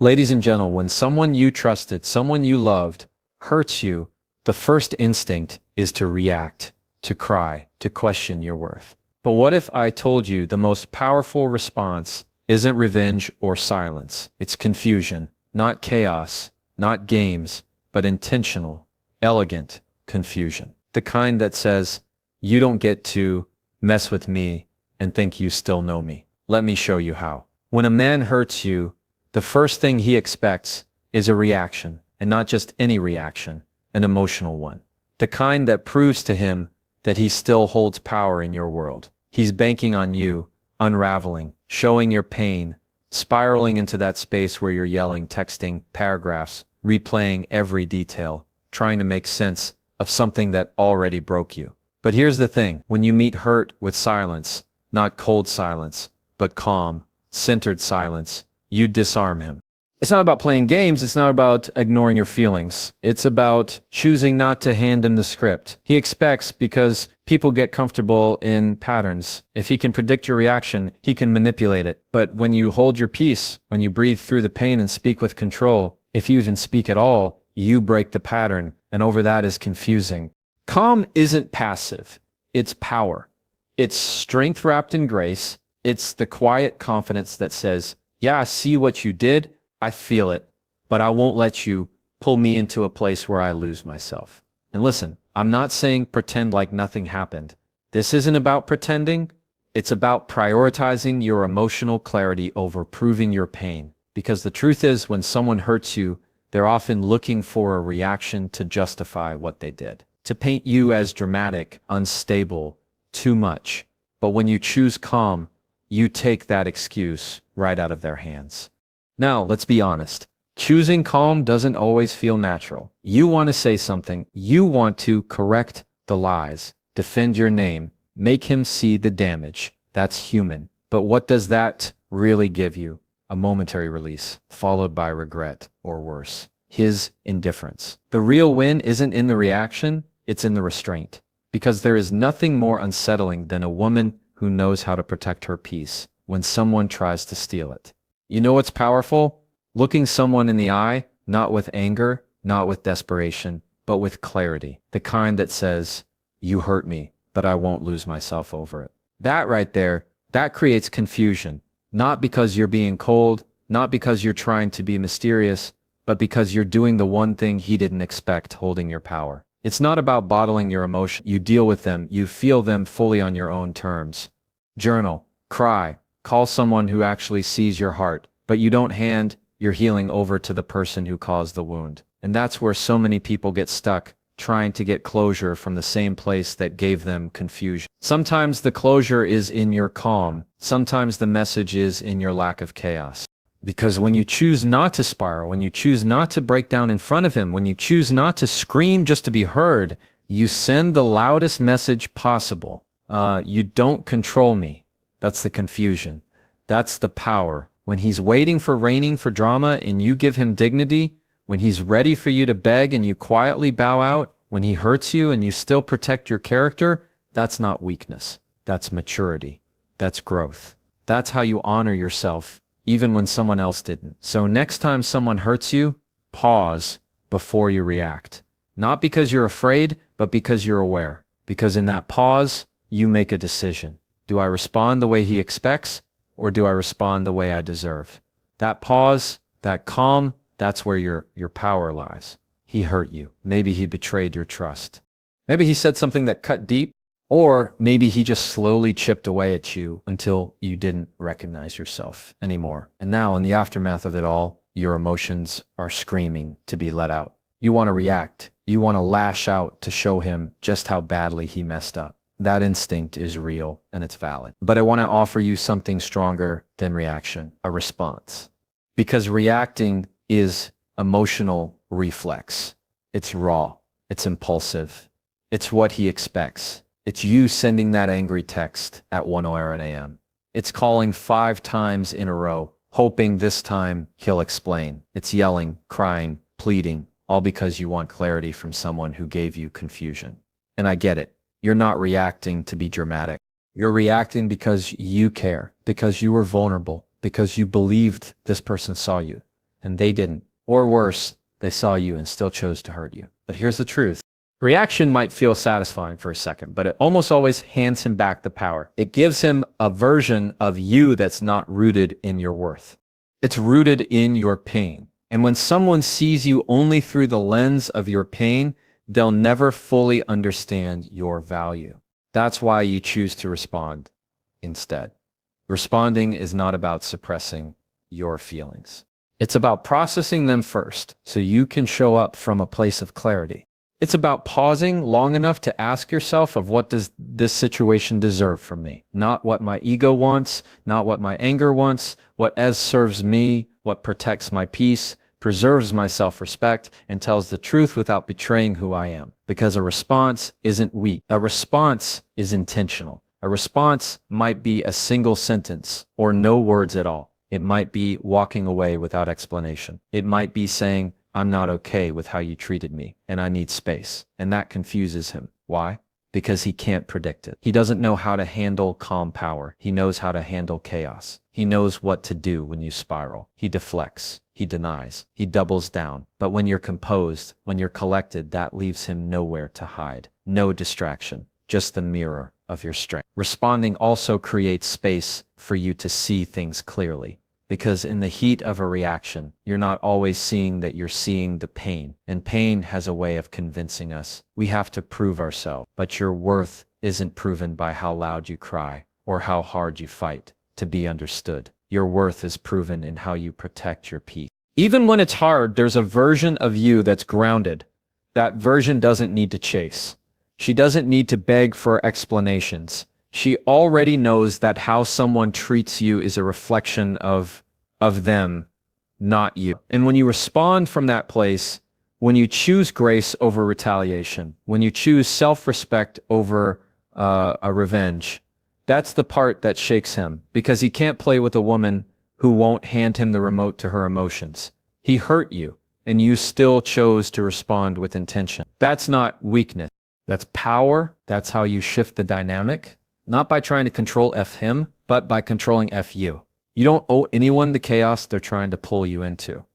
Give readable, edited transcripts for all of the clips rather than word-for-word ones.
Ladies and gentlemen, when someone you trusted, someone you loved, hurts you, the first instinct is to react, to cry, to question your worth. But what if I told you the most powerful response isn't revenge or silence? It's confusion, not chaos, not games, but intentional, elegant confusion. The kind that says, you don't get to mess with me and think you still know me. Let me show you how. When a man hurts you, the first thing he expects is a reaction, and not just any reaction, an emotional one. The kind that proves to him that he still holds power in your world. He's banking on you, unraveling, showing your pain, spiraling into that space where you're yelling, texting, paragraphs, replaying every detail, trying to make sense of something that already broke you. But here's the thing, when you meet hurt with silence, not cold silence, but calm, centered silence, you disarm him. It's not about playing games, it's not about ignoring your feelings. It's about choosing not to hand him the script. He expects because people get comfortable in patterns. If he can predict your reaction, he can manipulate it. But when you hold your peace, when you breathe through the pain and speak with control, if you even speak at all, you break the pattern, and over that is confusing. Calm isn't passive, it's power. It's strength wrapped in grace. It's the quiet confidence that says, yeah, I see what you did, I feel it, but I won't let you pull me into a place where I lose myself. And listen, I'm not saying pretend like nothing happened. This isn't about pretending. It's about prioritizing your emotional clarity over proving your pain. Because the truth is, when someone hurts you, they're often looking for a reaction to justify what they did, to paint you as dramatic, unstable, too much. But when you choose calm, you take that excuse right out of their hands. Now, let's be honest. Choosing calm doesn't always feel natural. You want to say something. You want to correct the lies, defend your name, make him see the damage. That's human. But what does that really give you? A momentary release, followed by regret, or worse, his indifference. The real win isn't in the reaction, it's in the restraint. Because there is nothing more unsettling than a woman who knows how to protect her peace when someone tries to steal it. You know what's powerful? Looking someone in the eye, not with anger, not with desperation, but with clarity. The kind that says, you hurt me, but I won't lose myself over it. That right there, that creates confusion. Not because you're being cold, not because you're trying to be mysterious, but because you're doing the one thing he didn't expect, holding your power. It's not about bottling your emotions. You deal with them, you feel them fully on your own terms. Journal, cry, call someone who actually sees your heart, but you don't hand your healing over to the person who caused the wound. And that's where so many people get stuck, trying to get closure from the same place that gave them confusion. Sometimes the closure is in your calm, sometimes the message is in your lack of chaos. Because when you choose not to spiral, when you choose not to break down in front of him, when you choose not to scream just to be heard, you send the loudest message possible. You don't control me. That's the confusion. That's the power. When he's waiting for raining for drama and you give him dignity, when he's ready for you to beg and you quietly bow out, when he hurts you and you still protect your character, that's not weakness. That's maturity. That's growth. That's how you honor yourself, even when someone else didn't. So next time someone hurts you, pause before you react. Not because you're afraid, but because you're aware. Because in that pause, you make a decision. Do I respond the way he expects, or do I respond the way I deserve? That pause, that calm, that's where your power lies. He hurt you. Maybe he betrayed your trust. Maybe he said something that cut deep, or maybe he just slowly chipped away at you until you didn't recognize yourself anymore. And now, in the aftermath of it all, your emotions are screaming to be let out. You want to react. You want to lash out to show him just how badly he messed up. That instinct is real and it's valid. But I want to offer you something stronger than reaction, a response. Because reacting is emotional reflex. It's raw. It's impulsive. It's what he expects. It's you sending that angry text at 1:00 a.m. It's calling 5 times in a row, hoping this time he'll explain. It's yelling, crying, pleading, all because you want clarity from someone who gave you confusion. And I get it. You're not reacting to be dramatic. You're reacting because you care, because you were vulnerable, because you believed this person saw you. and they didn't. Or worse, they saw you and still chose to hurt you. But here's the truth. Reaction might feel satisfying for a second, but it almost always hands him back the power. It gives him a version of you that's not rooted in your worth. It's rooted in your pain. And when someone sees you only through the lens of your pain, they'll never fully understand your value. That's why you choose to respond instead. Responding is not about suppressing your feelings. It's about processing them first so you can show up from a place of clarity. It's about pausing long enough to ask yourself of what does this situation deserve from me? Not what my ego wants, not what my anger wants, what as serves me, what protects my peace, preserves my self-respect, and tells the truth without betraying who I am. Because a response isn't weak. A response is intentional. A response might be a single sentence or no words at all. It might be walking away without explanation. It might be saying, I'm not okay with how you treated me, and I need space. And that confuses him. Why? Because he can't predict it. He doesn't know how to handle calm power. He knows how to handle chaos. He knows what to do when you spiral. He deflects. He denies. He doubles down. But when you're composed, when you're collected, that leaves him nowhere to hide. No distraction. Just the mirror of your strength. Responding also creates space for you to see things clearly. Because in the heat of a reaction, you're not always seeing that you're seeing the pain. And pain has a way of convincing us we have to prove ourselves. But your worth isn't proven by how loud you cry or how hard you fight to be understood. Your worth is proven in how you protect your peace. Even when it's hard, there's a version of you that's grounded. That version doesn't need to chase. She doesn't need to beg for explanations. She already knows that how someone treats you is a reflection of them, not you. And when you respond from that place, when you choose grace over retaliation, when you choose self-respect over a revenge, that's the part that shakes him, because he can't play with a woman who won't hand him the remote to her emotions. He hurt you, and you still chose to respond with intention. That's not weakness. That's power. That's how you shift the dynamic. Not by trying to control F him, but by controlling F you. You don't owe anyone the chaos they're trying to pull you into.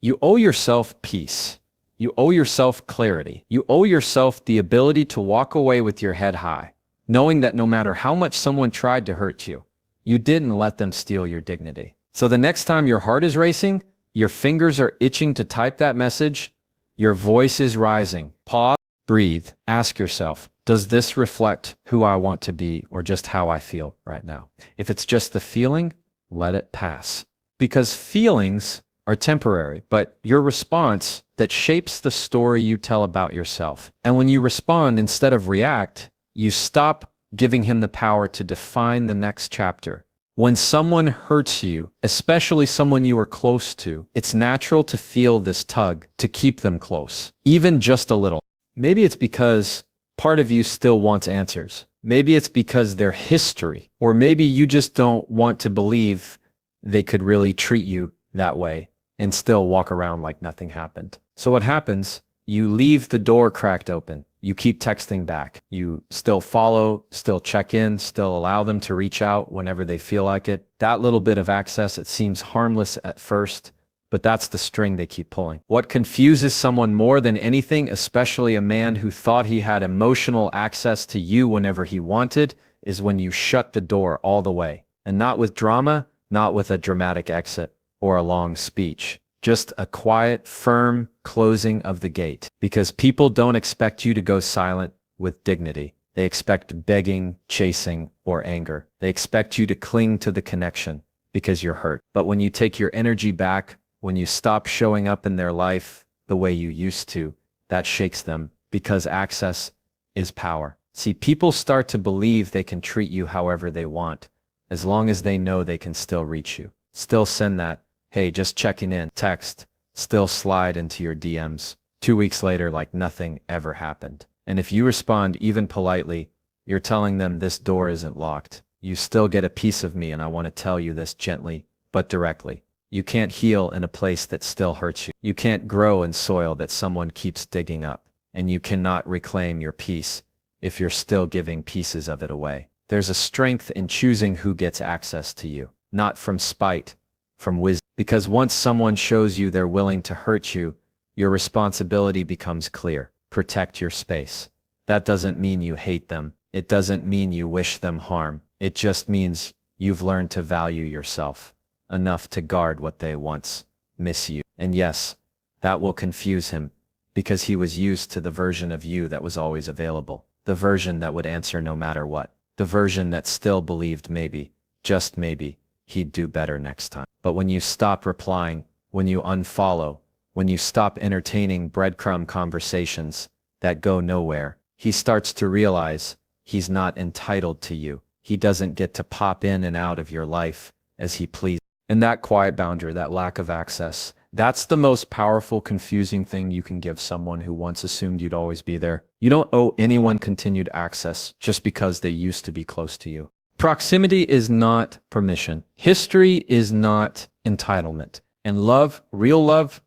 You owe yourself peace. You owe yourself clarity. You owe yourself the ability to walk away with your head high, knowing that no matter how much someone tried to hurt you, you didn't let them steal your dignity. So the next time your heart is racing, your fingers are itching to type that message, your voice is rising. Pause, breathe, ask yourself, does this reflect who I want to be or just how I feel right now? If it's just the feeling, let it pass. Because feelings are temporary, but your response that shapes the story you tell about yourself. And when you respond instead of react, you stop giving him the power to define the next chapter. When someone hurts you, especially someone you are close to, it's natural to feel this tug to keep them close, even just a little. Maybe it's because part of you still wants answers. Maybe it's because their history, or maybe you just don't want to believe they could really treat you that way and still walk around like nothing happened. So what happens? You leave the door cracked open. You keep texting back. You still follow, still check in, still allow them to reach out whenever they feel like it. That little bit of access, it seems harmless at first, but that's the string they keep pulling. What confuses someone more than anything, especially a man who thought he had emotional access to you whenever he wanted, is when you shut the door all the way. And not with drama, not with a dramatic exit or a long speech. Just a quiet, firm closing of the gate. Because people don't expect you to go silent with dignity. They expect begging, chasing, or anger. They expect you to cling to the connection because you're hurt. But when you take your energy back, when you stop showing up in their life the way you used to, that shakes them, because access is power. See, people start to believe they can treat you however they want, as long as they know they can still reach you. Still send that, hey, just checking in, text, still slide into your DMs 2 weeks later like nothing ever happened. And if you respond even politely, you're telling them this door isn't locked. You still get a piece of me, and I want to tell you this gently, but directly. You can't heal in a place that still hurts you. You can't grow in soil that someone keeps digging up. And you cannot reclaim your peace if you're still giving pieces of it away. There's a strength in choosing who gets access to you, not from spite, from wisdom. Because once someone shows you they're willing to hurt you, your responsibility becomes clear. Protect your space. That doesn't mean you hate them. It doesn't mean you wish them harm. It just means you've learned to value yourself enough to guard what they once misused. And yes, that will confuse him, because he was used to the version of you that was always available. The version that would answer no matter what. The version that still believed maybe, just maybe, he'd do better next time. But when you stop replying, when you unfollow, when you stop entertaining breadcrumb conversations that go nowhere, he starts to realize he's not entitled to you. He doesn't get to pop in and out of your life as he pleases. And that quiet boundary, that lack of access, that's the most powerful, confusing thing you can give someone who once assumed you'd always be there. You don't owe anyone continued access just because they used to be close to you. Proximity is not permission. History is not entitlement. And love, real love,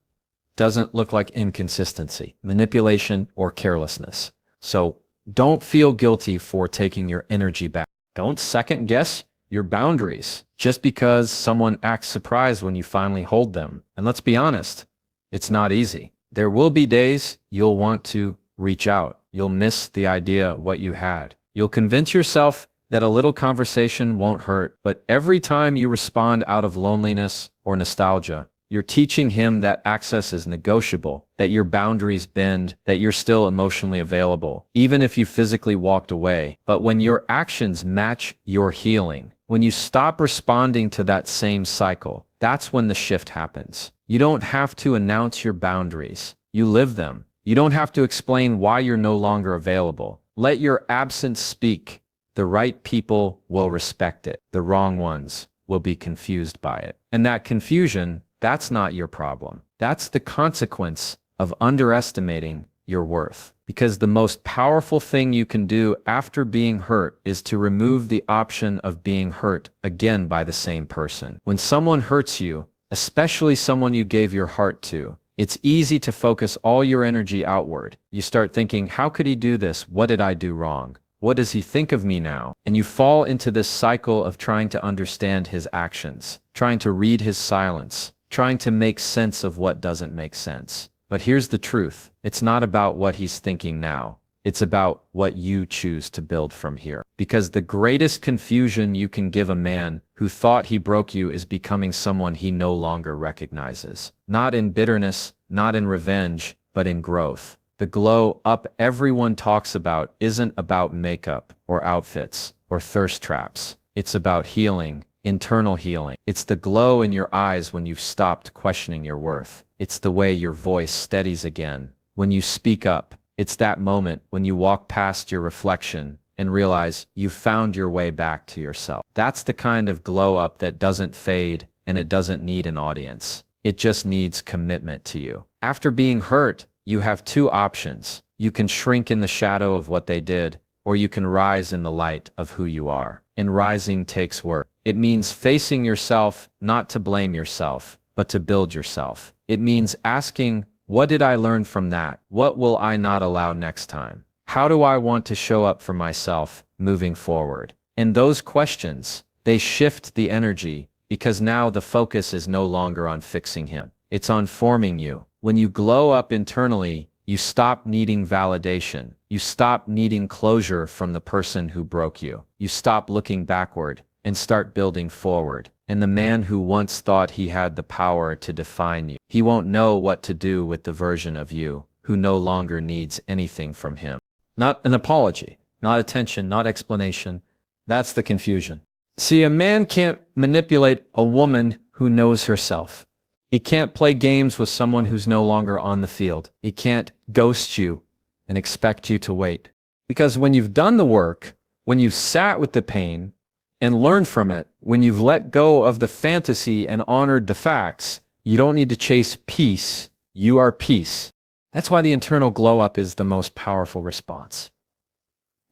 doesn't look like inconsistency, manipulation, or carelessness. So don't feel guilty for taking your energy back. Don't second guess your boundaries just because someone acts surprised when you finally hold them. And let's be honest, it's not easy. There will be days you'll want to reach out. You'll miss the idea of what you had. You'll convince yourself that a little conversation won't hurt, but every time you respond out of loneliness or nostalgia, you're teaching him that access is negotiable, that your boundaries bend, that you're still emotionally available, even if you physically walked away. But when your actions match your healing, when you stop responding to that same cycle, that's when the shift happens. You don't have to announce your boundaries. You live them. You don't have to explain why you're no longer available. Let your absence speak. The right people will respect it. The wrong ones will be confused by it. And that confusion, that's not your problem. That's the consequence of underestimating your worth. Because the most powerful thing you can do after being hurt is to remove the option of being hurt again by the same person. When someone hurts you, especially someone you gave your heart to, it's easy to focus all your energy outward. You start thinking, how could he do this? What did I do wrong? What does he think of me now? And you fall into this cycle of trying to understand his actions, trying to read his silence, trying to make sense of what doesn't make sense. But here's the truth. It's not about what he's thinking now. It's about what you choose to build from here. Because the greatest confusion you can give a man who thought he broke you is becoming someone he no longer recognizes. Not in bitterness, not in revenge, but in growth. The glow up everyone talks about isn't about makeup or outfits or thirst traps. It's about healing, internal healing. It's the glow in your eyes when you've stopped questioning your worth. It's the way your voice steadies again when you speak up. It's that moment when you walk past your reflection and realize you've found your way back to yourself. That's the kind of glow up that doesn't fade, and it doesn't need an audience. It just needs commitment to you. After being hurt, you have two options. You can shrink in the shadow of what they did, or you can rise in the light of who you are. And rising takes work. It means facing yourself, not to blame yourself, but to build yourself. It means asking, what did I learn from that? What will I not allow next time? How do I want to show up for myself moving forward? And those questions, they shift the energy, because now the focus is no longer on fixing him. It's on forming you. When you glow up internally, you stop needing validation. You stop needing closure from the person who broke you. You stop looking backward and start building forward. And the man who once thought he had the power to define you, he won't know what to do with the version of you who no longer needs anything from him. Not an apology, not attention, not explanation. That's the confusion. See, a man can't manipulate a woman who knows herself. He can't play games with someone who's no longer on the field. He can't ghost you and expect you to wait. Because when you've done the work, when you've sat with the pain and learned from it, when you've let go of the fantasy and honored the facts, you don't need to chase peace. You are peace. That's why the internal glow up is the most powerful response.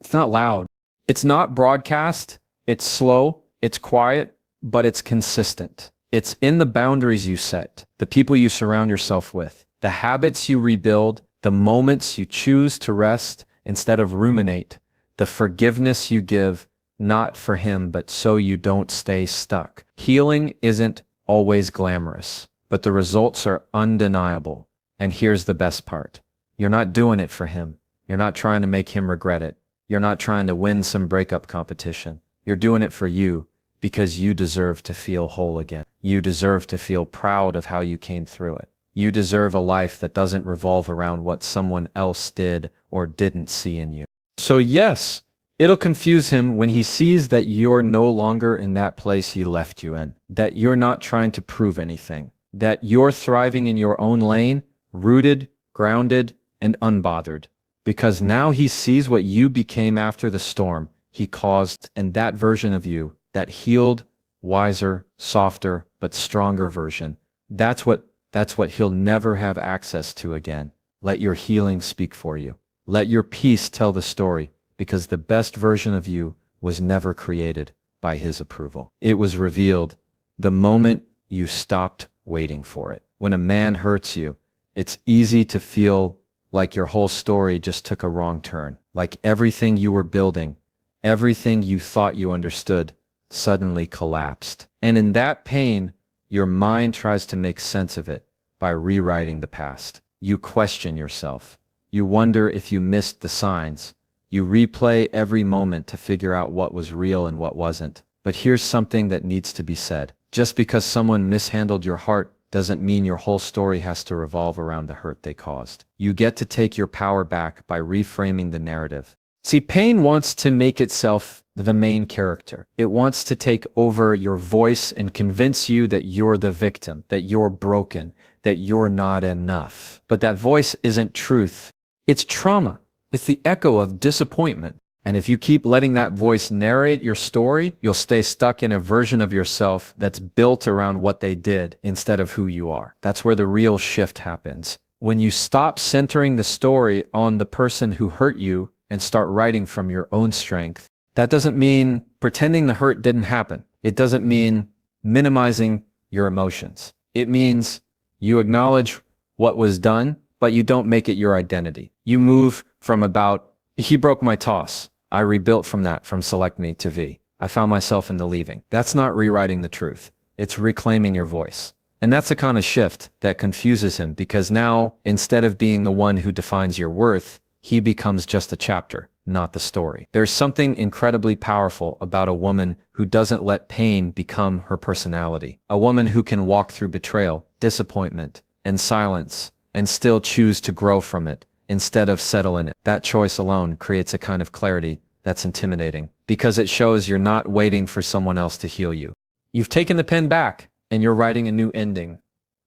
It's not loud. It's not broadcast. It's slow. It's quiet, but it's consistent. It's in the boundaries you set, the people you surround yourself with, the habits you rebuild, the moments you choose to rest instead of ruminate, the forgiveness you give, not for him, but so you don't stay stuck. Healing isn't always glamorous, but the results are undeniable. And here's the best part. You're not doing it for him. You're not trying to make him regret it. You're not trying to win some breakup competition. You're doing it for you because you deserve to feel whole again. You deserve to feel proud of how you came through it. You deserve a life that doesn't revolve around what someone else did or didn't see in you. So yes, it'll confuse him when he sees that you're no longer in that place he left you in, that you're not trying to prove anything, that you're thriving in your own lane, rooted, grounded, and unbothered. Because now he sees what you became after the storm he caused, and that version of you, that healed, wiser, softer, but stronger version, that's what he'll never have access to again. Let your healing speak for you. Let your peace tell the story, because the best version of you was never created by his approval. It was revealed the moment you stopped waiting for it. When a man hurts you, it's easy to feel like your whole story just took a wrong turn, like everything you were building, everything you thought you understood, suddenly collapsed. And in that pain, your mind tries to make sense of it by rewriting the past. You question yourself. You wonder if you missed the signs. You replay every moment to figure out what was real and what wasn't. But here's something that needs to be said. Just because someone mishandled your heart doesn't mean your whole story has to revolve around the hurt they caused. You get to take your power back by reframing the narrative. See, pain wants to make itself the main character. It wants to take over your voice and convince you that you're the victim, that you're broken, that you're not enough. But that voice isn't truth. It's trauma. It's the echo of disappointment. And if you keep letting that voice narrate your story, you'll stay stuck in a version of yourself that's built around what they did instead of who you are. That's where the real shift happens. When you stop centering the story on the person who hurt you and start writing from your own strength, that doesn't mean pretending the hurt didn't happen. It doesn't mean minimizing your emotions. It means you acknowledge what was done, but you don't make it your identity. You move from about, he broke my toss. I rebuilt from that, from select me to V. I found myself in the leaving. That's not rewriting the truth. It's reclaiming your voice. And that's the kind of shift that confuses him, because now, instead of being the one who defines your worth, he becomes just a chapter, not the story. There's something incredibly powerful about a woman who doesn't let pain become her personality. A woman who can walk through betrayal, disappointment, and silence, and still choose to grow from it, instead of settle in it. That choice alone creates a kind of clarity that's intimidating, because it shows you're not waiting for someone else to heal you. You've taken the pen back, and you're writing a new ending.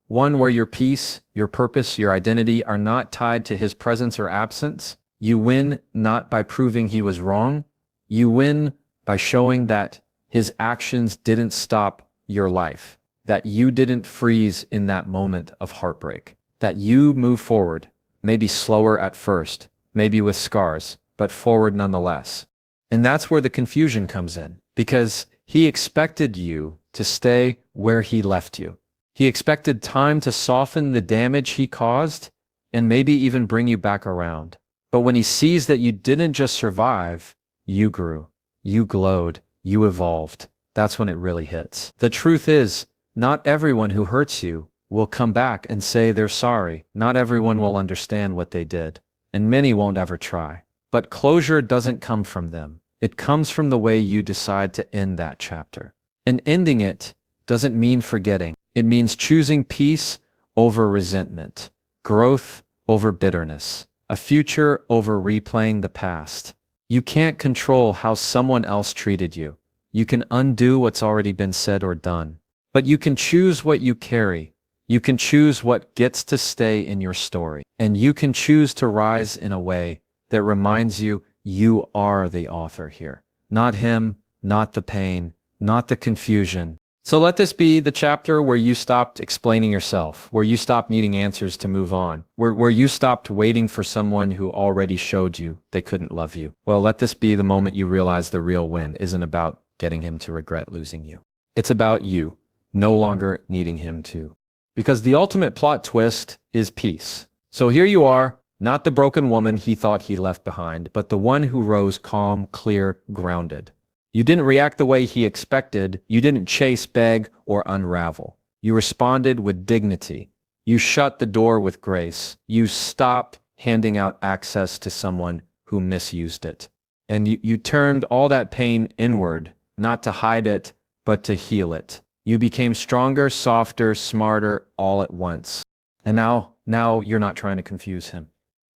One where your peace, your purpose, your identity are not tied to his presence or absence. You win not by proving he was wrong. You win by showing that his actions didn't stop your life, that you didn't freeze in that moment of heartbreak, that you move forward, maybe slower at first, maybe with scars, but forward nonetheless. And that's where the confusion comes in, because he expected you to stay where he left you. He expected time to soften the damage he caused and maybe even bring you back around. But when he sees that you didn't just survive, you grew, you glowed, you evolved. That's when it really hits. The truth is, not everyone who hurts you will come back and say they're sorry. Not everyone will understand what they did, and many won't ever try. But closure doesn't come from them. It comes from the way you decide to end that chapter. And ending it doesn't mean forgetting. It means choosing peace over resentment, growth over bitterness, a future over replaying the past. You can't control how someone else treated you. You can undo what's already been said or done. But you can choose what you carry. You can choose what gets to stay in your story. And you can choose to rise in a way that reminds you you are the author here. Not him, not the pain, not the confusion. So let this be the chapter where you stopped explaining yourself, where you stopped needing answers to move on, where you stopped waiting for someone who already showed you they couldn't love you. Well, let this be the moment you realize the real win isn't about getting him to regret losing you. It's about you no longer needing him to. Because the ultimate plot twist is peace. So here you are, not the broken woman he thought he left behind, but the one who rose calm, clear, grounded. You didn't react the way he expected. You didn't chase, beg, or unravel. You responded with dignity. You shut the door with grace. You stopped handing out access to someone who misused it. And you turned all that pain inward, not to hide it, but to heal it. You became stronger, softer, smarter, all at once. And now you're not trying to confuse him.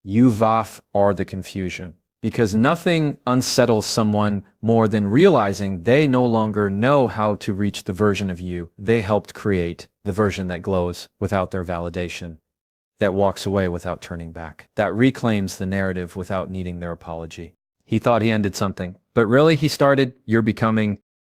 You, Vaf, are the confusion. Because nothing unsettles someone more than realizing they no longer know how to reach the version of you they helped create, the version that glows without their validation, that walks away without turning back, that reclaims the narrative without needing their apology. He thought he ended something, but really he started. You're becoming